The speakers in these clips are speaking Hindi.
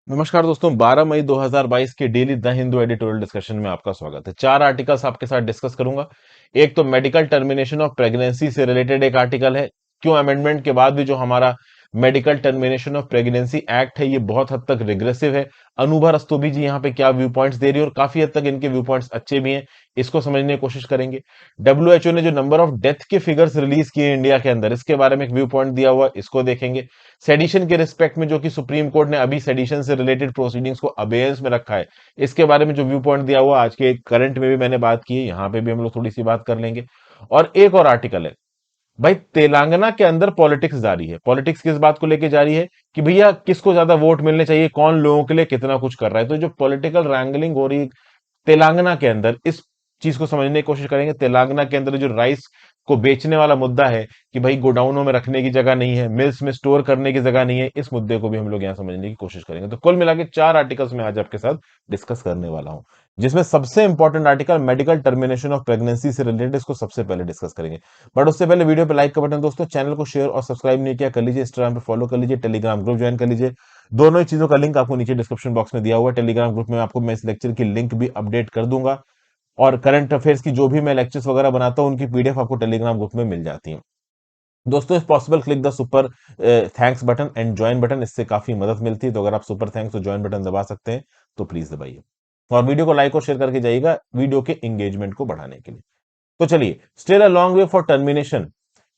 नमस्कार दोस्तों, 12 मई 2022 के daily the Hindu editorial discussion में आपका स्वागत है। 4 आर्टिकल्स आपके साथ डिस्कस करूंगा। एक तो मेडिकल टर्मिनेशन ऑफ प्रेगनेंसी से रिलेटेड एक आर्टिकल है। क्यों अमेंडमेंट के बाद भी जो हमारा medical termination of pregnancy act है ये बहुत हद तक रिग्रेसिव है। अनुभा रस्तोगी जी यहाँ पे क्या व्यू पॉइंट्स दे रही है और काफी हद तक इनके व्यू पॉइंट्स अच्छे भी हैं, इसको समझने की कोशिश करेंगे। डब्ल्यूएचओ ने जो नंबर ऑफ डेथ के फिगर्स रिलीज किए इंडिया के अंदर, इसके बारे में एक व्यू पॉइंट दिया हुआ, इसको देखेंगे। सेडिशन के रिस्पेक्ट में जो कि सुप्रीम कोर्ट ने अभी सेडिशन से रिलेटेड प्रोसीडिंग्स को अबेयंस में रखा है, इसके बारे में जो व्यू पॉइंट दिया हुआ आज के करंट में भी मैंने बात की है, यहां पे भी हम लोग थोड़ी सी बात कर लेंगे। और एक और आर्टिकल है भाई, तेलंगाना के अंदर पॉलिटिक्स जारी है। पॉलिटिक्स किस बात को लेकर जारी है कि भैया किसको ज्यादा वोट मिलने चाहिए, कौन लोगों के लिए कितना कुछ कर रहा है। तो जो पॉलिटिकल रैंगलिंग हो रही है तेलंगाना के अंदर, इस चीज को समझने की कोशिश करेंगे। तेलंगाना के अंदर जो राइस को बेचने वाला मुद्दा है कि भाई गोडाउनों में रखने की जगह नहीं है, मिल्स में स्टोर करने की जगह नहीं है, इस मुद्दे को भी हम लोग यहां समझने की कोशिश करेंगे। तो कुल मिला के 4 आर्टिकल्स में आज आपके साथ डिस्कस करने वाला हूं, जिसमें सबसे important article medical termination of pregnancy से रिलेटेड, इसको सबसे पहले डिस्कस करेंगे। बट उससे पहले वीडियो पे लाइक का बटन, दोस्तों चैनल को शेयर और सब्सक्राइब नहीं किया कर लीजिए, इंस्टाग्राम पे फॉलो कर लीजिए, टेलीग्राम ग्रुप ज्वाइन कर लीजिए। दोनों ही चीजों का लिंक आपको नीचे डिस्क्रिप्शन बॉक्स में दिया हुआ है। टेलीग्राम ग्रुप में आपको मैं इस लेक्चर की लिंक भी अपडेट कर दूंगा और करंट अफेयर्स की जो भी मैं लेक्चर्स वगैरह बनाता हूं उनकी पीडीएफ आपको टेलीग्राम ग्रुप में मिल जाती है। दोस्तों if possible click the super thanks button and join button, इससे काफी मदद मिलती है। तो अगर आप सुपर थैंक्स और ज्वाइन बटन दबा सकते हैं तो प्लीज दबाइए और वीडियो को लाइक और शेयर करके जाइएगा वीडियो के एंगेजमेंट को बढ़ाने के लिए। तो चलिए, still a long way for termination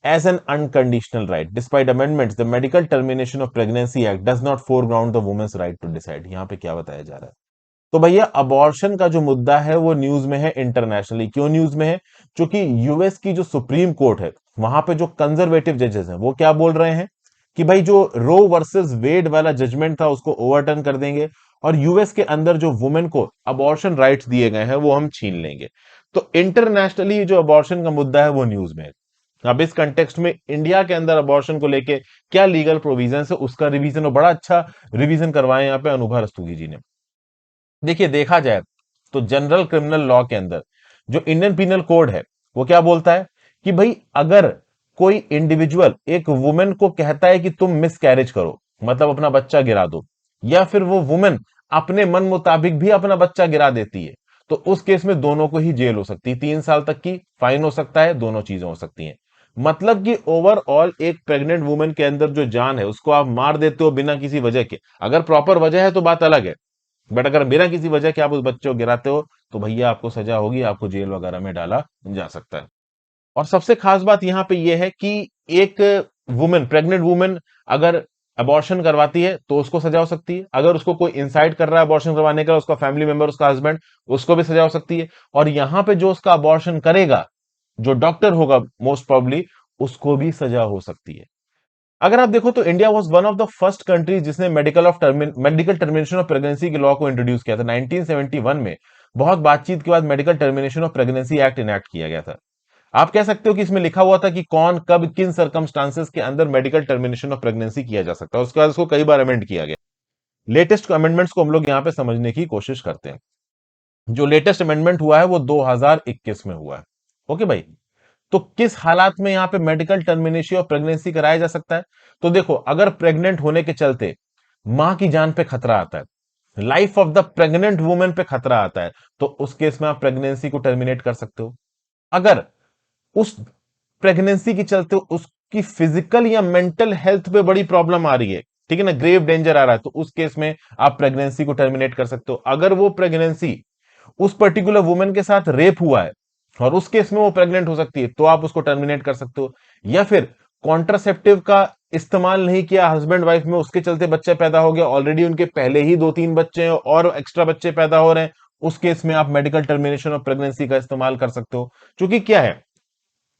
as an unconditional right despite amendments the medical termination of pregnancy act does not foreground the woman's right to decide। यहां पे क्या बताया जा रहा है, तो भैया अबॉर्शन का जो मुद्दा है वो न्यूज में है इंटरनेशनली। क्यों न्यूज में है? क्योंकि यूएस की जो सुप्रीम कोर्ट है, वहां पे जो कंजर्वेटिव जजेस हैं वो क्या बोल रहे हैं कि भाई जो रो वर्सेस वेड वाला जजमेंट था उसको ओवरटर्न कर देंगे और यूएस के अंदर जो वुमेन को अबॉर्शन राइट्स दिए गए हैं वो हम छीन लेंगे। तो इंटरनेशनली जो अबॉर्शन का मुद्दा है वो न्यूज में है। अब इस कंटेक्स्ट में इंडिया के अंदर अबॉर्शन को लेके क्या लीगल प्रोविजन है उसका रिवीजन, और बड़ा अच्छा रिवीजन करवाए यहाँ पे अनुभा रस्तोगी जी ने। देखिए, देखा जाए तो जनरल क्रिमिनल लॉ के अंदर जो इंडियन पिनल कोड है वो क्या बोलता है कि भाई अगर कोई इंडिविजुअल एक वुमेन को कहता है कि तुम मिस कैरेज करो, मतलब अपना बच्चा गिरा दो, या फिर वो वुमेन अपने मन मुताबिक भी अपना बच्चा गिरा देती है, तो उस केस में दोनों को ही जेल हो सकती है, 3 साल तक की फाइन हो सकता है, दोनों चीजें हो सकती हैं। मतलब कि ओवरऑल एक प्रेग्नेंट वुमेन के अंदर जो जान है उसको आप मार देते हो बिना किसी वजह के। अगर प्रॉपर वजह है तो बात अलग है, बट अगर बिना किसी वजह के आप उस बच्चे को गिराते हो तो भैया आपको सजा होगी, आपको जेल वगैरह में डाला जा सकता है। और सबसे खास बात यहां पे यह है कि एक वुमेन, प्रेग्नेंट वुमेन अगर अबॉर्शन करवाती है तो उसको सजा हो सकती है। अगर उसको कोई इंसाइट कर रहा है अबॉर्शन करवाने का, उसका फैमिली मेंबर, उसका हस्बैंड, उसको भी सजा हो सकती है। और यहां पे जो उसका अबॉर्शन करेगा, जो डॉक्टर होगा मोस्ट प्रॉब्ली, उसको भी सजा हो सकती है। अगर आप देखो तो India was one of the first countries जिसने मेडिकल टर्मिनेशन ऑफ प्रेगनेंसी के लॉ को इंट्रोड्यूस किया था 1971 में। बहुत बातचीत के बाद medical termination of pregnancy act enact किया गया था। आप कह सकते हो कि इसमें लिखा हुआ था कि कौन कब किन सर्कमस्टांसेस के अंदर मेडिकल टर्मिनेशन ऑफ प्रेगनेंसी किया जा सकता है। उसके बाद उसको कई बार अमेंड किया गया। लेटेस्ट अमेंडमेंट्स को हम लोग यहां पे समझने की कोशिश करते हैं। जो लेटेस्ट अमेंडमेंट हुआ है वो 2021 में हुआ है। ओके भाई, तो किस हालात में यहां पे मेडिकल टर्मिनेशन ऑफ प्रेगनेंसी कराया जा सकता है? तो देखो, अगर प्रेग्नेंट होने के चलते मां की जान पे खतरा आता है, life of the pregnant women पे खतरा आता है, तो उस केस में आप प्रेगनेंसी को टर्मिनेट कर सकते हो। अगर उस प्रेगनेंसी के चलते उसकी फिजिकल या मेंटल हेल्थ पे बड़ी प्रॉब्लम आ रही है, ठीक है ना, ग्रेव डेंजर आ रहा है, तो उस केस में आप प्रेगनेंसी को टर्मिनेट कर सकते हो। अगर वो प्रेगनेंसी उस पर्टिकुलर वुमेन के साथ रेप हुआ है और उस केस में वो प्रेग्नेंट हो सकती है, तो आप उसको टर्मिनेट कर सकते हो। या फिर कॉन्ट्रासेप्टिव का इस्तेमाल नहीं किया हस्बैंड वाइफ में, उसके चलते बच्चा पैदा हो गया, ऑलरेडी उनके पहले ही 2-3 बच्चे हैं और एक्स्ट्रा बच्चे पैदा हो रहे हैं, उस केस में आप मेडिकल टर्मिनेशन ऑफ प्रेगनेंसी का इस्तेमाल कर सकते हो। क्योंकि क्या है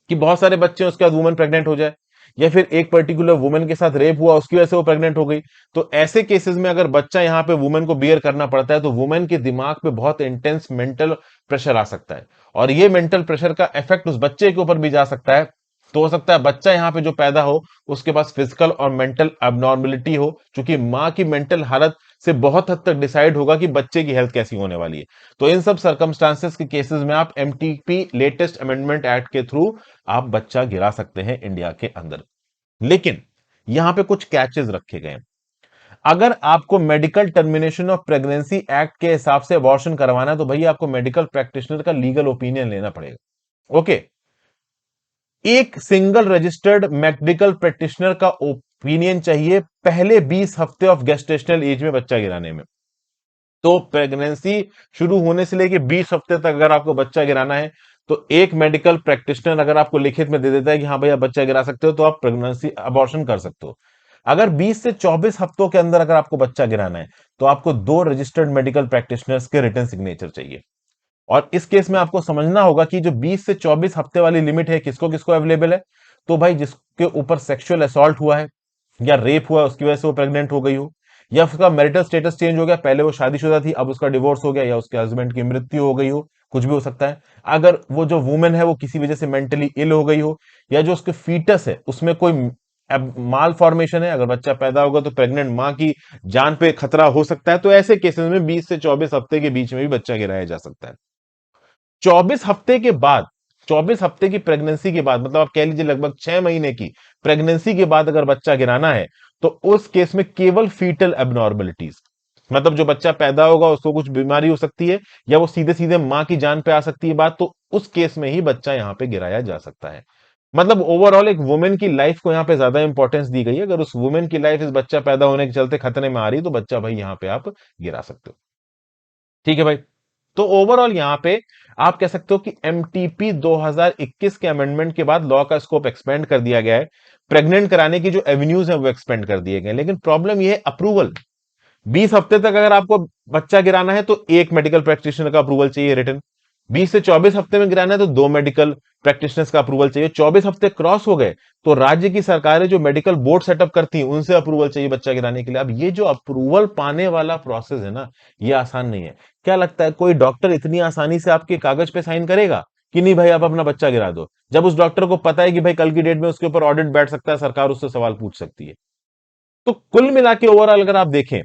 कि बहुत सारे बच्चे हैं, उसके बाद वुमन प्रेग्नेंट हो जाए, या फिर एक पर्टिकुलर वुमन के साथ रेप हुआ उसकी वजह से वो प्रेग्नेंट हो गई, तो ऐसे केसेस में अगर बच्चा यहां पे वुमेन को बियर करना पड़ता है तो वुमेन के दिमाग पे बहुत इंटेंस मेंटल प्रेशर आ सकता है, और ये मेंटल प्रेशर का इफेक्ट उस बच्चे के ऊपर भी जा सकता है। तो हो सकता है बच्चा यहां पे जो पैदा हो उसके पास फिजिकल और मेंटल एबनॉर्मलिटी हो, क्योंकि मां की मेंटल हालत से बहुत हद तक डिसाइड होगा कि बच्चे की हेल्थ कैसी होने वाली है। तो इन सब सर्कमस्टांसेस के केसेस में आप एमटीपी लेटेस्ट अमेंडमेंट एक्ट के थ्रू आप बच्चा गिरा सकते हैं इंडिया के अंदर। लेकिन यहां पे कुछ कैचेस रखे गए हैं। अगर आपको medical termination of pregnancy act के हिसाब से अबॉर्शन करवाना है तो भैया आपको मेडिकल प्रैक्टिशनर का लीगल ओपिनियन लेना पड़ेगा। ओके, एक सिंगल रजिस्टर्ड मेडिकल प्रैक्टिशनर का ओपिनियन चाहिए पहले 20 हफ्ते ऑफ गेस्टेशनल एज में बच्चा गिराने में। तो प्रेगनेंसी शुरू होने से लेके 20 हफ्ते तक अगर आपको बच्चा गिराना है तो एक मेडिकल प्रैक्टिशनर अगर आपको लिखित में दे देता है कि हाँ भैया बच्चा गिरा सकते हो तो आप प्रेगनेंसी अबॉर्शन कर सकते हो। अगर 20 से 24 हफ्तों के अंदर अगर आपको बच्चा गिराना है तो आपको 2 रजिस्टर्ड मेडिकल प्रैक्टिशनर्स के रिटन सिग्नेचर चाहिए। और इस केस में आपको समझना होगा कि जो 20 से 24 हफ्ते वाली लिमिट है किसको किसको अवेलेबल है। तो भाई जिसके ऊपर सेक्सुअल असॉल्ट हुआ है या रेप हुआ उसकी वजह से वो प्रेग्नेंट हो गई हो, या उसका मैरिटल स्टेटस चेंज हो गया, पहले वो शादीशुदा थी अब उसका डिवोर्स हो गया, या उसके हस्बैंड की मृत्यु हो गई हो, कुछ भी हो सकता है। अगर वो जो वुमेन है वो किसी वजह से मेंटली इल हो गई हो, या जो उसके फीटस है उसमें कोई माल फॉर्मेशन है, अगर बच्चा पैदा होगा तो प्रेग्नेंट मां की जान पे खतरा हो सकता है, तो ऐसे केसेस में 20 से 24 हफ्ते के बीच में भी बच्चा गिराया जा सकता है। 24 हफ्ते के बाद, 24 हफ्ते की प्रेगनेंसी के बाद, मतलब आप कह लीजिए लगभग 6 महीने की प्रेगनेंसी के बाद अगर बच्चा गिराना है तो उस केस में केवल फीटल एबनॉर्मलिटीज, मतलब जो बच्चा पैदा होगा उसको कुछ बीमारी हो सकती है या वो सीधे सीधे मां की जान पे आ सकती है बात, तो उस केस में ही बच्चा यहां पे गिराया जा सकता है। मतलब ओवरऑल एक वुमेन की लाइफ को यहां पे ज्यादा इंपॉर्टेंस दी गई है। अगर उस वुमेन की लाइफ इस बच्चा पैदा होने के चलते खतरे में आ रही है तो बच्चा भाई यहां पे आप गिरा सकते हो। ठीक है भाई। तो ओवरऑल यहां पे आप कह सकते हो कि एमटीपी 2021 के अमेंडमेंट के बाद लॉ का स्कोप एक्सपेंड कर दिया गया है। प्रेग्नेंट कराने की जो एवेन्यूज है वो एक्सपेंड कर दिए गए, लेकिन प्रॉब्लम ये है अप्रूवल। 20 हफ्ते तक अगर आपको बच्चा गिराना है तो एक मेडिकल प्रैक्टिशनर का अप्रूवल चाहिए रिटन। 20 से 24 हफ्ते में गिराना है तो 2 मेडिकल प्रैक्टिशनर्स का अप्रूवल चाहिए। 24 हफ्ते क्रॉस हो गए तो राज्य की सरकारें जो मेडिकल बोर्ड सेटअप करती हैं उनसे अप्रूवल चाहिए बच्चा गिराने के लिए। अब ये जो अप्रूवल पाने वाला प्रोसेस है ना, ये आसान नहीं है। क्या लगता है कोई डॉक्टर इतनी आसानी से आपके कागज पे साइन करेगा कि नहीं भाई आप अपना बच्चा गिरा दो, जब उस डॉक्टर को पता है कि भाई कल की डेट में उसके ऊपर ऑडिट बैठ सकता है, सरकार उससे सवाल पूछ सकती है। तो कुल मिला के ओवरऑल अगर आप देखें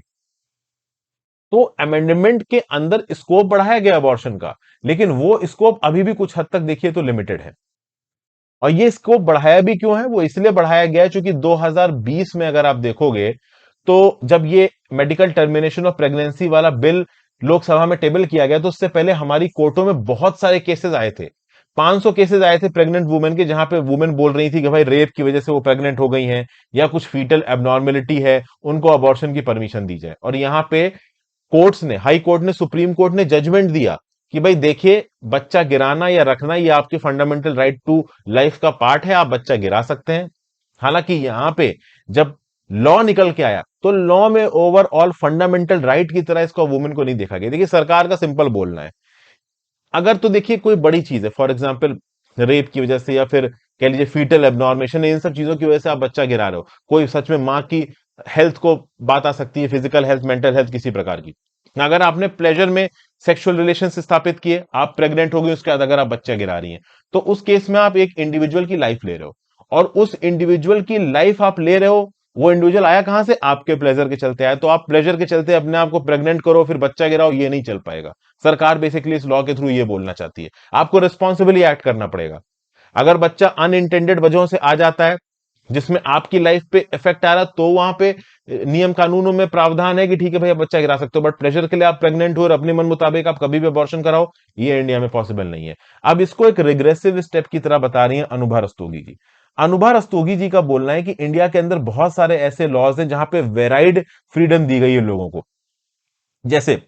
तो अमेंडमेंट के अंदर स्कोप बढ़ाया गया अबॉर्शन का, लेकिन वो स्कोप अभी भी कुछ हद तक देखिए तो लिमिटेड है। और ये स्कोप बढ़ाया भी क्यों है, वो इसलिए बढ़ाया गया है क्योंकि 2020 में अगर आप देखोगे तो जब ये मेडिकल टर्मिनेशन ऑफ प्रेगनेंसी वाला बिल लोकसभा में टेबल किया गया तो उससे पहले हमारी कोर्टों में बहुत सारे केसेस आए थे। 500 केसेस आए थे प्रेग्नेंट वुमेन के, जहां पे वुमेन बोल रही थी कि भाई रेप की वजह से वो प्रेग्नेंट हो गई हैं या कुछ फीटल एबनॉर्मेलिटी है, उनको अबॉर्शन की परमिशन दी जाए। और यहां पे कोर्ट्स ने, हाई कोर्ट ने, सुप्रीम कोर्ट ने जजमेंट दिया कि भाई देखिए बच्चा गिराना या रखना ये आपके फंडामेंटल राइट टू लाइफ का पार्ट है, आप बच्चा गिरा सकते हैं। हालांकि यहां पे जब लॉ निकल के आया तो लॉ में ओवरऑल फंडामेंटल राइट की तरह इसको वुमेन को नहीं देखा गया। देखिए सरकार का सिंपल बोलना है, अगर तो देखिए कोई बड़ी चीज है, फॉर एग्जाम्पल रेप की वजह से या फिर कह लीजिए फीटल एबनॉर्मेशन, इन सब चीजों की वजह से आप बच्चा गिरा रहे हो, कोई सच में मां की हेल्थ को बात आ सकती है, फिजिकल हेल्थ, मेंटल हेल्थ, किसी प्रकार की। अगर आपने प्लेजर में सेक्सुअल रिलेशन स्थापित किए, आप प्रेग्नेंट हो गई, उसके बाद अगर आप बच्चा गिरा रही हैं तो उस केस में आप एक इंडिविजुअल की लाइफ ले रहे हो, और उस इंडिविजुअल की लाइफ आप ले रहे हो, वो इंडिविजुअल आया कहां से, आपके प्लेजर के चलते आया। तो आप प्लेजर के चलते अपने आप को प्रेग्नेंट करो फिर बच्चा गिराओ, ये नहीं चल पाएगा। सरकार बेसिकली इस लॉ के थ्रू ये बोलना चाहती है, आपको रिस्पॉन्सिबली एक्ट करना पड़ेगा। अगर बच्चा अनइंटेंडेड वजहों से आ जाता है जिसमें आपकी लाइफ पे इफेक्ट आ रहा है तो वहां पे नियम कानूनों में प्रावधान है कि ठीक है भैया बच्चा गिरा सकते हो, बट प्रेशर के लिए आप प्रेग्नेंट हो और अपने मन मुताबिक आप कभी भी अबॉर्शन कराओ, ये इंडिया में पॉसिबल नहीं है। अब इसको एक रिग्रेसिव स्टेप की तरह बता रही है अनुभा रस्तोगी जी। अनुभा रस्तोगी जी का बोलना है कि इंडिया के अंदर बहुत सारे ऐसे लॉज हैं जहां पे वेराइड फ्रीडम दी गई है लोगों को, जैसे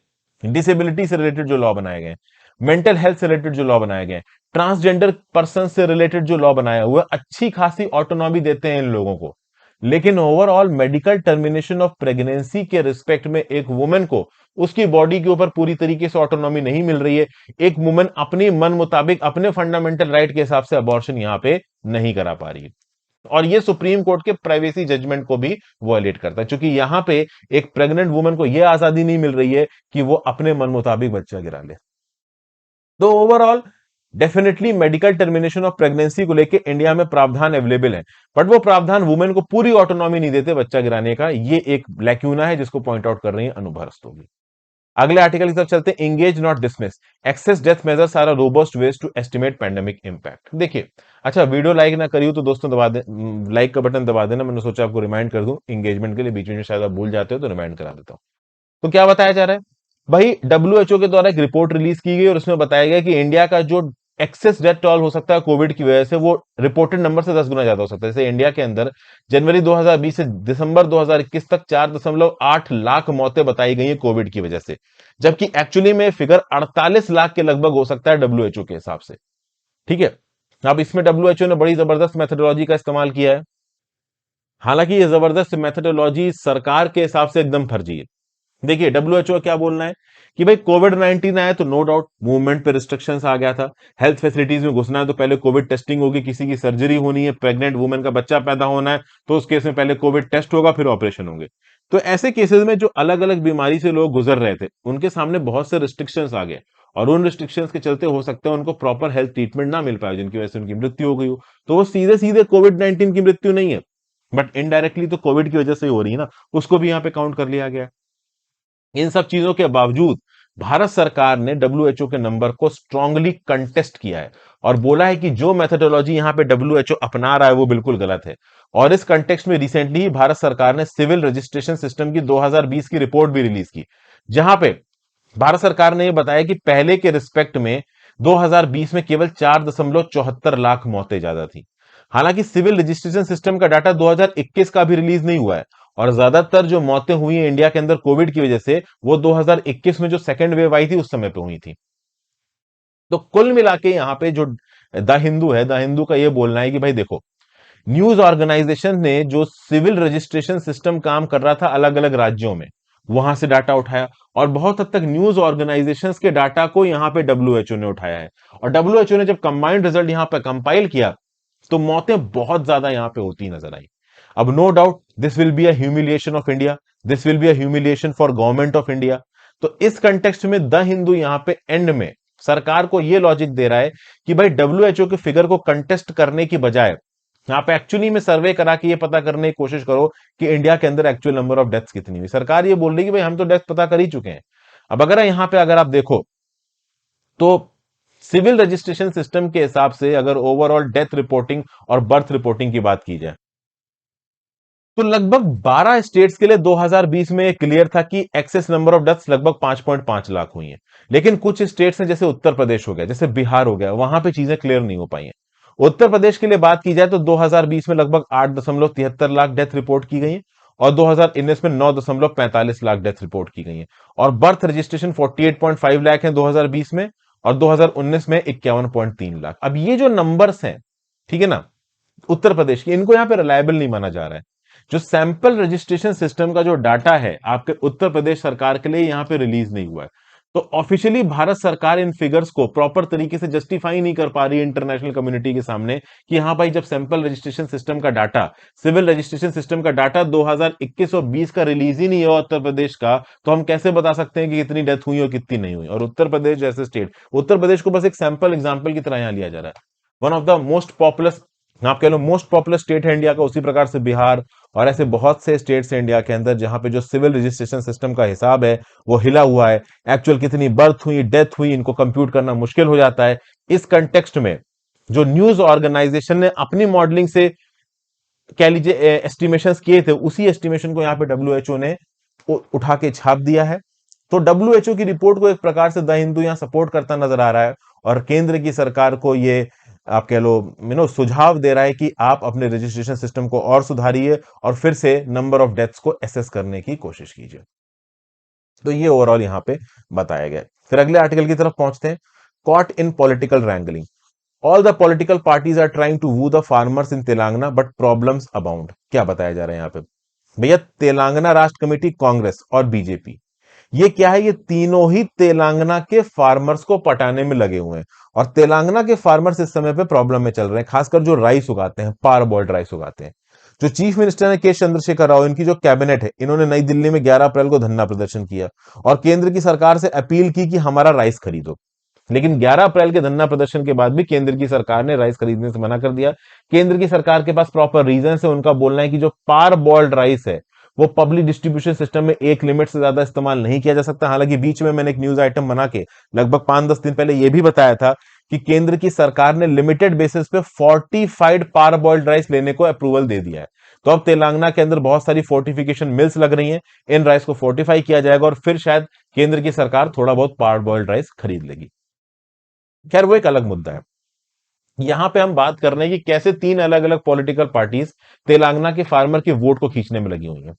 डिसेबिलिटी से रिलेटेड जो लॉ बनाए गए, मेंटल हेल्थ से रिलेटेड जो लॉ बनाए गए, ट्रांसजेंडर पर्सन से रिलेटेड जो लॉ बनाया हुआ, अच्छी खासी ऑटोनॉमी देते हैं इन लोगों को। लेकिन overall medical termination of pregnancy के रिस्पेक्ट में एक वुमेन को उसकी बॉडी के ऊपर पूरी तरीके से ऑटोनॉमी नहीं मिल रही है। एक वुमेन अपनी मन मुताबिक अपने फंडामेंटल राइट के हिसाब से अबॉर्शन यहां पे नहीं करा पा रही है, और ये सुप्रीम कोर्ट के प्राइवेसी जजमेंट को भी वॉयलेट करता है, क्योंकि यहां पे एक प्रेग्नेंट वुमन को यह आजादी नहीं मिल रही है कि वो अपने मन मुताबिक बच्चा गिरा ले। तो overall definitely medical termination of pregnancy को लेकर इंडिया में प्रावधान अवेलेबल है, बट वो प्रावधान वुमेन को पूरी ऑटोनॉमी नहीं देते बच्चा गिराने का। ये एक लैक्यूना है जिसको पॉइंट आउट कर रही है अनुभा रस्तोगी। अगले आर्टिकल की तरफ चलते हैं, engage not dismiss, excess death measures are a robust way to estimate pandemic impact. देखिए, अच्छा वीडियो लाइक ना करियो तो दोस्तों दबा दे, लाइक का बटन दबा देना, मैंने सोचा आपको रिमाइंड कर दूं एंगेजमेंट के लिए, बीच में शायद आप भूल जाते हो तो रिमाइंड करा देता हूं। तो क्या बताया जा रहा है भाई, डब्ल्यूएचओ के द्वारा एक रिपोर्ट रिलीज की गई और उसमें बताया गया कि इंडिया का जो एक्सेस डेथ टोल हो सकता है कोविड की वजह से, वो रिपोर्टेड नंबर से 10 गुना ज्यादा हो सकता है। जैसे इंडिया के अंदर जनवरी 2020 से दिसंबर 2021 तक 4.8 लाख मौतें बताई गई हैं कोविड की वजह से, जबकि एक्चुअली में फिगर 48 लाख के लगभग हो सकता है डब्ल्यूएचओ के हिसाब से। ठीक है, अब इसमें डब्ल्यूएचओ ने बड़ी जबरदस्त मेथोडोलॉजी का इस्तेमाल किया है। हालांकि ये जबरदस्त मेथोडोलॉजी सरकार के हिसाब से एकदम फर्जी है। देखिए, डब्ल्यूएचओ क्या बोलना है कि भाई कोविड 19 आया तो नो डाउट मूवमेंट पे रिस्ट्रिक्शंस आ गया था, हेल्थ फैसिलिटीज में घुसना है तो पहले कोविड टेस्टिंग होगी, किसी की सर्जरी होनी है, प्रेग्नेंट वुमेन का बच्चा पैदा होना है तो उस केस में पहले कोविड टेस्ट होगा फिर ऑपरेशन होंगे। तो ऐसे केसेस में जो अलग अलग बीमारी से लोग गुजर रहे थे उनके सामने बहुत से रिस्ट्रिक्शंस आ गए, और उन रिस्ट्रिक्शंस के चलते हो सकता है उनको प्रॉपर हेल्थ ट्रीटमेंट ना मिल पाए, जिनकी वजह से उनकी मृत्यु हो गई हो। तो वो सीधे सीधे कोविड 19 की मृत्यु नहीं है, बट इनडायरेक्टली तो कोविड की वजह से ही हो रही है ना, उसको भी यहाँ पे काउंट कर लिया गया। इन सब चीजों के बावजूद भारत सरकार ने डब्ल्यूएचओ के नंबर को स्ट्रांगली कंटेस्ट किया है और बोला है कि जो मेथोडोलॉजी यहां पे डब्ल्यूएचओ अपना रहा है वो बिल्कुल गलत है। और इस कंटेक्स्ट में रिसेंटली ही भारत सरकार ने सिविल रजिस्ट्रेशन सिस्टम की 2020 की रिपोर्ट भी रिलीज की, जहां पे भारत सरकार ने यह बताया कि पहले के रिस्पेक्ट में 2020 में केवल 4.74 लाख मौतें ज्यादा थी। हालांकि सिविल रजिस्ट्रेशन सिस्टम का डाटा 2021 का भी रिलीज नहीं हुआ है, और ज्यादातर जो मौतें हुई हैं इंडिया के अंदर कोविड की वजह से वो 2021 में जो सेकेंड वेव आई थी उस समय पे हुई थी। तो कुल मिला के यहाँ पे जो द हिंदू है, द हिंदू का ये बोलना है कि भाई देखो, न्यूज ऑर्गेनाइजेशन ने जो सिविल रजिस्ट्रेशन सिस्टम काम कर रहा था अलग अलग राज्यों में, वहां से डाटा उठाया, और बहुत हद तक न्यूज ऑर्गेनाइजेशंस के डाटा को यहां पे डब्ल्यूएचओ ने उठाया है। और डब्ल्यूएचओ ने जब कंबाइंड रिजल्ट यहां पे कंपाइल किया तो मौतें बहुत ज्यादा यहां पे होती नजर आई। अब no doubt this will be a humiliation of India, this will be a humiliation for government of India. तो इस कंटेक्स्ट में द हिंदू यहां पे एंड में सरकार को यह लॉजिक दे रहा है कि भाई डब्ल्यूएचओ के फिगर को कंटेस्ट करने की बजाय आप एक्चुअली में सर्वे करा के ये पता करने की कोशिश करो कि इंडिया के अंदर एक्चुअल नंबर ऑफ डेथ्स कितनी हुई। सरकार ये बोल रही है कि भाई हम तो डेथ पता कर ही चुके हैं। अब अगर यहां पे अगर आप देखो तो सिविल रजिस्ट्रेशन सिस्टम के हिसाब से अगर ओवरऑल डेथ रिपोर्टिंग और बर्थ रिपोर्टिंग की बात की जाए तो लगभग 12 स्टेट्स के लिए 2020 में यह क्लियर था कि एक्सेस नंबर ऑफ डेथ्स लगभग 5.5 लाख हुई हैं। लेकिन कुछ स्टेट्स हैं जैसे उत्तर प्रदेश हो गया, जैसे बिहार हो गया, वहां पे चीजें क्लियर नहीं हो पाई हैं। उत्तर प्रदेश के लिए बात की जाए तो 2020 में लगभग 8.73 लाख डेथ रिपोर्ट की गई है, और 2019 में 9.45 लाख डेथ रिपोर्ट की गई है। और बर्थ रजिस्ट्रेशन 48.5 लाख है 2020 में, और 2019 में 51.3 लाख। अब ये जो नंबर्स हैं, ठीक है ना, उत्तर प्रदेश की, इनको यहां पे रिलायबल नहीं माना जा रहा है। जो सैंपल रजिस्ट्रेशन सिस्टम का जो डाटा है आपके उत्तर प्रदेश सरकार के लिए यहां पे रिलीज नहीं हुआ है। तो ऑफिशियली भारत सरकार इन फिगर्स को प्रॉपर तरीके से जस्टिफाई नहीं कर पा रही है इंटरनेशनल कम्युनिटी के सामने कि हाँ भाई, जब सैंपल रजिस्ट्रेशन सिस्टम का डाटा, सिविल रजिस्ट्रेशन सिस्टम का डाटा 2021 और 20 का रिलीज ही नहीं हुआ उत्तर प्रदेश का, तो हम कैसे बता सकते हैं कि कितनी डेथ हुई और कितनी नहीं हुई। और उत्तर प्रदेश जैसे स्टेट, उत्तर प्रदेश को बस एक सैंपल एग्जाम्पल की तरह यहां लिया जा रहा है। One of the most popular, आप कह लो मोस्ट पॉपुलर स्टेट है इंडिया का, उसी प्रकार से बिहार और ऐसे बहुत से स्टेट्स हैं इंडिया के अंदर जहां पे जो सिविल रजिस्ट्रेशन सिस्टम का हिसाब है वो हिला हुआ है। एक्चुअल कितनी बर्थ हुई, डेथ हुई, इनको कंप्यूट करना मुश्किल हो जाता है। इस कंटेक्स्ट में जो न्यूज ऑर्गेनाइजेशन ने अपनी मॉडलिंग से कह लीजिए एस्टिमेशंस किए थे, उसी एस्टिमेशन को यहाँ पे डब्ल्यूएचओ ने उठा के छाप दिया है। तो डब्ल्यूएचओ की रिपोर्ट को एक प्रकार से द हिंदू यहां सपोर्ट करता नजर आ रहा है, और केंद्र की सरकार को ये आप कह लो सुझाव दे रहा है कि आप अपने रजिस्ट्रेशन सिस्टम को और सुधारिए और फिर से नंबर ऑफ डेथ्स को एसेस करने की कोशिश कीजिए। तो ये ओवरऑल यहां पे बताया गया। फिर अगले आर्टिकल की तरफ पहुंचते हैं, caught in political wrangling, all the political parties are trying to woo the farmers in Telangana but problems abound. क्या बताया जा रहा है यहाँ पे भैया, तेलंगाना राष्ट्र कमेटी, कांग्रेस और बीजेपी, ये क्या है, ये तीनों ही तेलंगाना के फार्मर्स को पटाने में लगे हुए हैं। और तेलंगाना के फार्मर्स इस समय पे प्रॉब्लम में चल रहे हैं, खासकर जो राइस उगाते हैं, पार बॉइल्ड राइस उगाते हैं। जो चीफ मिनिस्टर है के चंद्रशेखर राव, इनकी जो कैबिनेट है, इन्होंने नई दिल्ली में 11 अप्रैल को धरना प्रदर्शन किया और केंद्र की सरकार से अपील की कि हमारा राइस खरीदो। लेकिन 11 अप्रैल के धरना प्रदर्शन के बाद भी केंद्र की सरकार ने राइस खरीदने से मना कर दिया। केंद्र की सरकार के पास प्रॉपर रीजन है, उनका बोलना है कि जो पार बॉइल्ड राइस है वो पब्लिक डिस्ट्रीब्यूशन सिस्टम में एक लिमिट से ज्यादा इस्तेमाल नहीं किया जा सकता। हालांकि बीच में मैंने एक न्यूज आइटम बना के लगभग 5-10 दिन पहले यह भी बताया था कि केंद्र की सरकार ने लिमिटेड बेसिस पे फोर्टिफाइड पार बॉइल्ड राइस लेने को अप्रूवल दे दिया है। तो अब तेलंगाना के अंदर बहुत सारी फोर्टिफिकेशन मिल्स लग रही हैं, इन राइस को फोर्टिफाई किया जाएगा और फिर शायद केंद्र की सरकार थोड़ा बहुत पार बॉइल्ड राइस खरीद लेगी। खैर वो एक अलग मुद्दा है। यहां पे हम बात कर रहे हैं कि कैसे तीन अलग अलग पॉलिटिकल पार्टीज तेलंगाना के फार्मर के वोट को खींचने में लगी हुई हैं।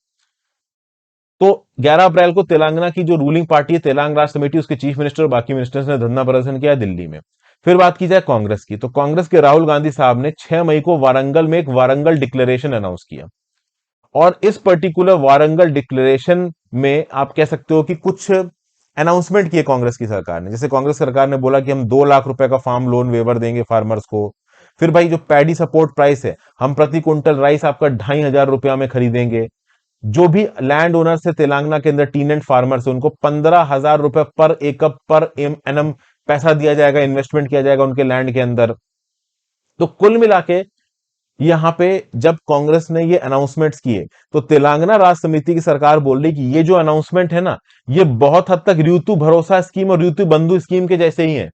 तो 11 अप्रैल को तेलंगाना की जो रूलिंग पार्टी है तेलंगाना राष्ट्र समिति, उसके चीफ मिनिस्टर और बाकी मिनिस्टर्स ने धरना प्रदर्शन किया दिल्ली में। फिर बात की जाए कांग्रेस की, तो कांग्रेस के राहुल गांधी साहब ने 6 मई को वारंगल में एक वारंगल डिक्लेरेशन अनाउंस किया। और इस पर्टिकुलर वारंगल डिक्लेरेशन में आप कह सकते हो कि कुछ अनाउंसमेंट किए कांग्रेस की सरकार ने। जैसे कांग्रेस सरकार ने बोला कि हम 2 लाख रुपए का फार्म लोन वेवर देंगे फार्मर्स को। फिर भाई जो पैडी सपोर्ट प्राइस है, हम प्रति क्विंटल राइस आपका 2,500 रुपया में खरीदेंगे। जो भी लैंड ओनर्स है तेलंगाना के अंदर, टीनेंट फार्मर्स है, उनको 15,000 रुपए पर एकड़ पर एनम पैसा दिया जाएगा, इन्वेस्टमेंट किया जाएगा उनके लैंड के अंदर। तो कुल मिला के यहां पे जब कांग्रेस ने ये अनाउंसमेंट्स किए, तो तेलंगाना राष्ट्र समिति की सरकार बोल रही कि ये जो अनाउंसमेंट है ना, ये बहुत हद तक ऋतु भरोसा स्कीम और ऋतु बंधु स्कीम के जैसे ही है।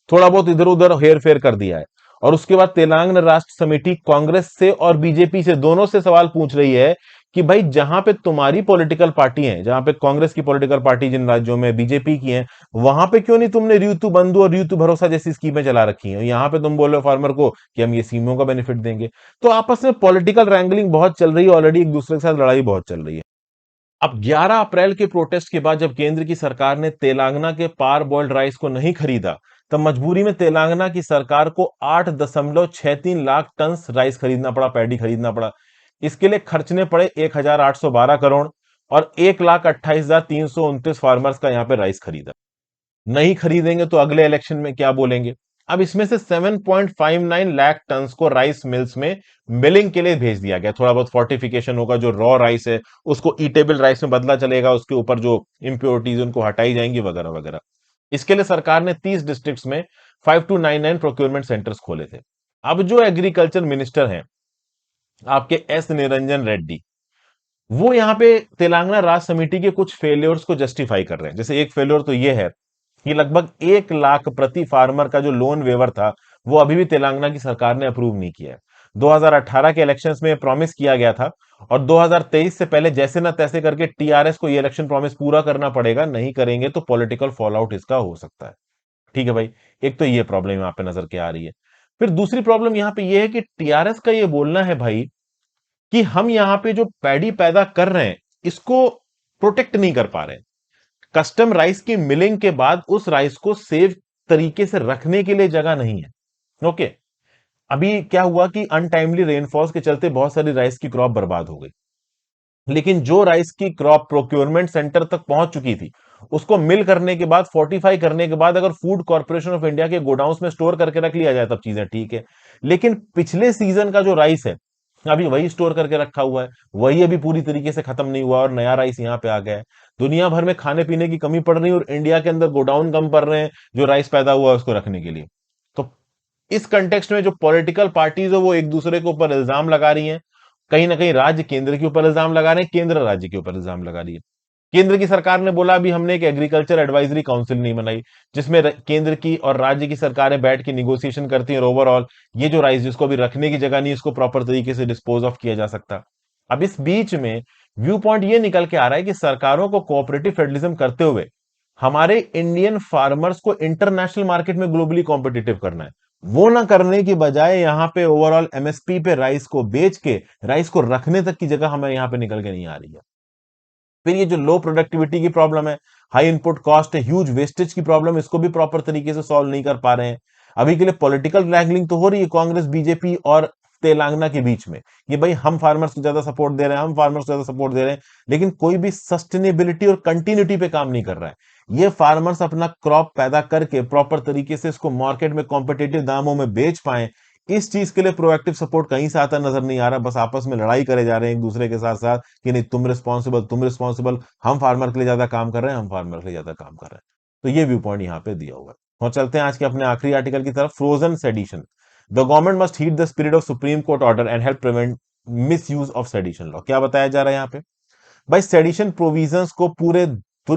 थोड़ा बहुत इधर उधर हेर फेर कर दिया है। और उसके बाद तेलंगाना राष्ट्र समिति कांग्रेस से और बीजेपी से दोनों से सवाल पूछ रही है कि भाई जहां पे तुम्हारी पॉलिटिकल पार्टी है, जहां पे कांग्रेस की पॉलिटिकल पार्टी जिन राज्यों में बीजेपी की है, वहां पे क्यों नहीं तुमने ऋतु बंधु और ऋतु भरोसा जैसी स्कीमें चला रखी हैं? यहां पे तुम बोल रहे हो फार्मर को कि हम ये स्कीमों का बेनिफिट देंगे। तो आपस में पॉलिटिकल रैंगलिंग बहुत चल रही है, ऑलरेडी एक दूसरे के साथ लड़ाई बहुत चल रही है। अब 11 अप्रैल के प्रोटेस्ट के बाद जब केंद्र की सरकार ने तेलंगाना के पार बॉइल्ड राइस को नहीं खरीदा, तब मजबूरी में तेलंगाना की सरकार को 8.63 लाख टन राइस खरीदना पड़ा, पैडी खरीदना पड़ा। इसके लिए खर्चने पड़े 1,812 करोड़ और 1,28,329 फार्मर्स का यहां पे राइस खरीदा। नहीं खरीदेंगे तो अगले इलेक्शन में क्या बोलेंगे? अब इसमें से 7.59 लाख टन को राइस मिल्स में मिलिंग के लिए भेज दिया गया। थोड़ा बहुत फोर्टिफिकेशन होगा, जो रॉ राइस है उसको ईटेबल राइस में बदला चलेगा, उसके ऊपर जो इंप्योरिटीज उनको हटाई जाएंगी वगैरह वगैरह। इसके लिए सरकार ने 30 डिस्ट्रिक्ट्स में 5299 प्रोक्योरमेंट सेंटर्स खोले थे। अब जो एग्रीकल्चर मिनिस्टर हैं आपके एस निरंजन रेड्डी, वो यहां पे तेलंगाना राष्ट्र समिति के कुछ फेलियर्स को जस्टिफाई कर रहे हैं। जैसे एक फेलियर तो ये है कि लगभग 1 लाख प्रति फार्मर का जो लोन वेवर था, वो अभी भी तेलंगाना की सरकार ने अप्रूव नहीं किया है। 2018 के इलेक्शंस में प्रॉमिस किया गया था और 2023 से पहले जैसे ना तैसे करके टीआरएस को ये इलेक्शन प्रॉमिस पूरा करना पड़ेगा, नहीं करेंगे तो पॉलिटिकल फॉल आउट इसका हो सकता है। ठीक है भाई, एक तो ये प्रॉब्लम यहाँ पे नजर के आ रही है। फिर दूसरी प्रॉब्लम यहाँ पे ये है कि टीआरएस का ये बोलना है भाई कि हम यहाँ पे जो पैडी पैदा कर रहे हैं इसको प्रोटेक्ट नहीं कर पा रहे हैं। कस्टम राइस की मिलिंग के बाद उस राइस को सेफ तरीके से रखने के लिए जगह नहीं है। ओके, अभी क्या हुआ कि अनटाइमली रेनफॉल्स के चलते बहुत सारी राइस की क्रॉप बर्बाद हो गई। लेकिन जो राइस की क्रॉप प्रोक्योरमेंट सेंटर तक पहुंच चुकी थी, उसको मिल करने के बाद, फोर्टिफाई करने के बाद अगर फूड कॉर्पोरेशन ऑफ इंडिया के गोडाउंस में स्टोर करके रख लिया जाए तब चीजें ठीक है। लेकिन पिछले सीजन का जो राइस है अभी वही स्टोर करके रखा हुआ है, वही अभी पूरी तरीके से खत्म नहीं हुआ और नया राइस यहाँ पे आ गया है। दुनिया भर में खाने पीने की कमी पड़ रही है और इंडिया के अंदर गोडाउन कम पड़ रहे हैं जो राइस पैदा हुआ है उसको रखने के लिए। तो इस कंटेक्स्ट में जो पॉलिटिकल पार्टीज है वो एक दूसरे के ऊपर इल्जाम लगा रही हैं। कहीं ना कहीं राज्य केंद्र के ऊपर इल्जाम लगा रहे हैं, केंद्र राज्य के ऊपर इल्जाम लगा रही है। केंद्र की सरकार ने बोला अभी हमने एक एग्रीकल्चर एडवाइजरी काउंसिल नहीं बनाई जिसमें केंद्र की और राज्य की सरकारें बैठ के निगोसिएशन करती हैं, ओवरऑल ये जो राइस जिसको अभी रखने की जगह नहीं इसको प्रॉपर तरीके से डिस्पोज ऑफ किया जा सकता। अब इस बीच में व्यू पॉइंट ये निकल के आ रहा है कि सरकारों को कोऑपरेटिव फेडरलिज्म करते हुए हमारे इंडियन फार्मर्स को इंटरनेशनल मार्केट में ग्लोबली कॉम्पिटिटिव करना है। वो ना करने की बजाय यहां पे ओवरऑल एमएसपी पे राइस को बेच के राइस को रखने तक की जगह हमें यहां पे निकल के नहीं आ रही है। फिर ये जो लो प्रोडक्टिविटी की प्रॉब्लम है, हाई इनपुट कॉस्ट है, ह्यूज वेस्टेज की प्रॉब्लम, इसको भी प्रॉपर तरीके से सॉल्व नहीं कर पा रहे हैं। अभी के लिए पॉलिटिकल रैगलिंग तो हो रही है कांग्रेस बीजेपी और तेलंगाना के बीच में, ये भाई हम फार्मर्स को ज्यादा सपोर्ट दे रहे हैं, हम फार्मर्स को ज्यादा सपोर्ट दे रहे हैं, लेकिन कोई भी सस्टेनेबिलिटी और कंटिन्यूटी पे काम नहीं कर रहा है। ये फार्मर्स अपना क्रॉप पैदा करके प्रॉपर तरीके से इसको मार्केट में कॉम्पिटेटिव दामों में बेच पाए, इस चीज के लिए प्रोएक्टिव सपोर्ट कहीं से आता नजर नहीं आ रहा। बस आपस में लड़ाई करे जा रहे हैं एक दूसरे के साथ साथ कि नहीं तुम रिस्पॉन्सिबल, तुम रिस्पॉन्सिबल, हम फार्मर के लिए ज्यादा काम कर रहे हैं, हम फार्मर के लिए ज्यादा काम कर रहे हैं। तो ये व्यू पॉइंट यहाँ पे दिया हुआ है। और चलते हैं आज के अपने आखिरी आर्टिकल की तरफ, frozen sedition. The government must heed the spirit of supreme court order and help prevent misuse of sedition law. क्या बताया जा रहा है यहाँ पे? भाई सेडिशन प्रोविजंस को पूरे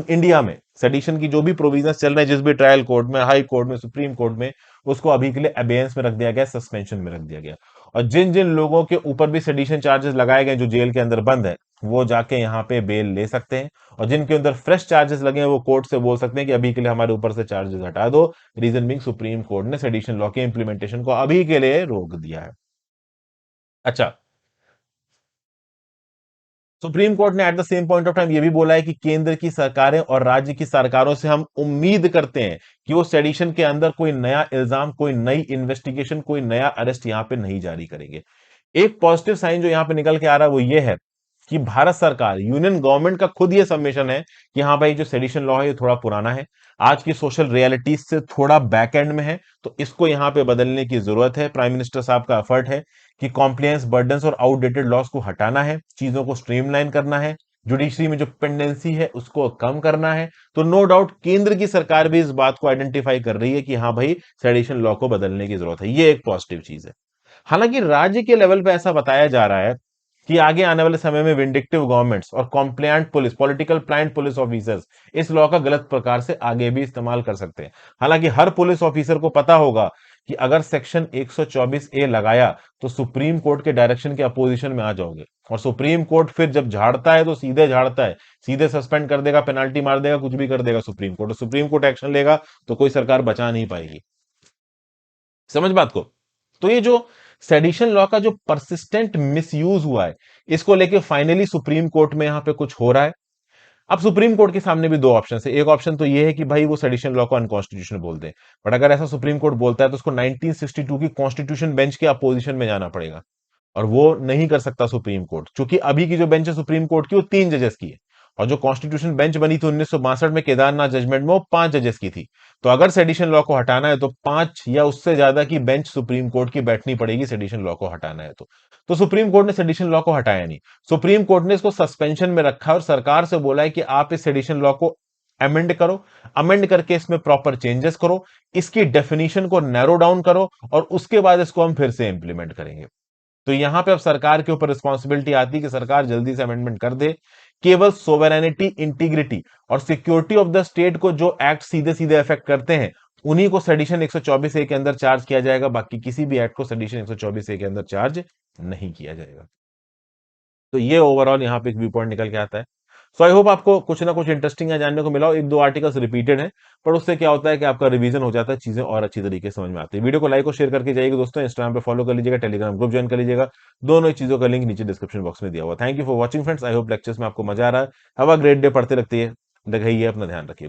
इंडिया में सेडिशन की जो भी प्रोविजंस चल रहे हैं, जिस भी ट्रायल कोर्ट में, हाई कोर्ट में, सुप्रीम कोर्ट में, उसको अभी के लिए अबेयंस में रख दिया गया, सस्पेंशन में रख दिया गया। और जिन जिन लोगों के ऊपर भी सेडिशन चार्जेस लगाए गए, जो जेल के अंदर बंद है, वो जाके यहाँ पे बेल ले सकते हैं। और जिनके अंदर फ्रेश चार्जेस लगे हैं, वो कोर्ट से बोल सकते हैं कि अभी के लिए हमारे ऊपर से चार्जेस हटा दो। रीजन बिंग सुप्रीम कोर्ट ने सेडिशन लॉ के इंप्लीमेंटेशन को अभी के लिए रोक दिया है। अच्छा, सुप्रीम कोर्ट ने at the same point of time ये भी बोला है कि केंद्र की सरकारें और राज्य की सरकारों से हम उम्मीद करते हैं कि वो सेडिशन के अंदर कोई नया इल्जाम, कोई नई इन्वेस्टिगेशन, कोई नया अरेस्ट यहां पे नहीं जारी करेंगे। एक पॉजिटिव साइन जो यहां पे निकल के आ रहा है वो ये है कि भारत सरकार, यूनियन गवर्नमेंट का खुद ये सबमिशन है कि हाँ भाई, जो सेडिशन लॉ है ये थोड़ा पुराना है, आज की सोशल रियलिटीज से थोड़ा बैक एंड में है, तो इसको यहां पे बदलने की जरूरत है। प्राइम मिनिस्टर साहब का एफर्ट है कि कॉम्प्लायंस बर्डन्स और आउटडेटेड लॉस को हटाना है, चीजों को स्ट्रीमलाइन करना है, जुडिशरी में जो पेंडेंसी है उसको कम करना है। तो नो डाउट केंद्र की सरकार भी इस बात को आइडेंटिफाई कर रही है कि हाँ भाई, सेडिशन लॉ को बदलने की जरूरत है। ये एक पॉजिटिव चीज है। हालांकि राज्य के लेवल पे ऐसा बताया जा रहा है कि आगे आने वाले समय में विंडिक्टिव गवर्नमेंट्स और कॉम्प्लायंट पुलिस, पॉलिटिकल प्लाइंट पुलिस ऑफिसर्स इस लॉ का गलत प्रकार से आगे भी इस्तेमाल कर सकते हैं। हालांकि हर पुलिस ऑफिसर को पता होगा कि अगर सेक्शन 124 ए लगाया तो सुप्रीम कोर्ट के डायरेक्शन के अपोजिशन में आ जाओगे, और सुप्रीम कोर्ट फिर जब झाड़ता है तो सीधे झाड़ता है, सीधे सस्पेंड कर देगा, पेनाल्टी मार देगा, कुछ भी कर देगा सुप्रीम कोर्ट, और सुप्रीम कोर्ट एक्शन लेगा तो कोई सरकार बचा नहीं पाएगी। समझ बात को? तो ये जो सेडिशन लॉ का जो परसिस्टेंट मिसयूज हुआ है, इसको लेके फाइनली सुप्रीम कोर्ट में यहां पे कुछ हो रहा है। अब सुप्रीम कोर्ट के सामने भी दो ऑप्शन है। एक ऑप्शन तो ये है कि भाई वो सेडिशन लॉ को अनकॉन्स्टिट्यूशनल बोल दे, बट अगर ऐसा सुप्रीम कोर्ट बोलता है तो उसको 1962 की कॉन्स्टिट्यूशन बेंच के अपोजिशन में जाना पड़ेगा, और वो नहीं कर सकता सुप्रीम कोर्ट, क्योंकि अभी की जो बेंच है सुप्रीम कोर्ट की वो 3 जजेस की है, और जो कॉन्स्टिट्यूशन बेंच बनी थी 1962 में केदारनाथ जजमेंट में, वो 5 जजेस की थी। तो अगर सेडिशन लॉ को हटाना है तो 5 या उससे ज्यादा की बेंच सुप्रीम कोर्ट की बैठनी पड़ेगी, सेडिशन लॉ को हटाना है तो सुप्रीम कोर्ट ने सेडिशन लॉ को हटाया नहीं। सुप्रीम कोर्ट ने इसको सस्पेंशन में रखा और सरकार से बोला है कि आप इस सेडिशन लॉ को अमेंड करो, अमेंड करके इसमें प्रॉपर चेंजेस करो, इसकी डेफिनेशन को नैरो डाउन करो, और उसके बाद इसको हम फिर से इंप्लीमेंट करेंगे। तो यहां पे अब सरकार के ऊपर रिस्पॉन्सिबिलिटी आती है कि सरकार जल्दी से अमेंडमेंट कर दे। केवल सोवेरेनिटी, इंटीग्रिटी और सिक्योरिटी ऑफ द स्टेट को जो एक्ट सीधे सीधे अफेक्ट करते हैं, उन्हीं को सेडिशन 124 ए के अंदर चार्ज किया जाएगा, बाकी किसी भी एक्ट को सेडिशन 124 ए के अंदर चार्ज नहीं किया जाएगा। तो ये ओवरऑल यहां पे एक व्यू पॉइंट निकल के आता है। सो आई होप आपको कुछ ना कुछ इंटरेस्टिंग है जानने को मिला हो। एक दो आर्टिकल्स रिपीटेड है, पर उससे क्या होता है कि आपका रिवीजन हो जाता है, चीजें और अच्छी तरीके से समझ में आती है। वीडियो को लाइक और शेयर करके जाइएगा दोस्तों, इंस्टाग्राम पे फॉलो कर लीजिएगा, टेलीग्राम ग्रुप ज्वाइन कर लीजिएगा। दोनों ही चीजों का लिंक नीचे डिस्क्रिप्शन बॉक्स में दिया हुआ। Thank you for watching friends. I hope lectures में आपको मजा आ रहा है। Have a great day. पढ़ते रखती है, रखिए, अपना ध्यान रखिए।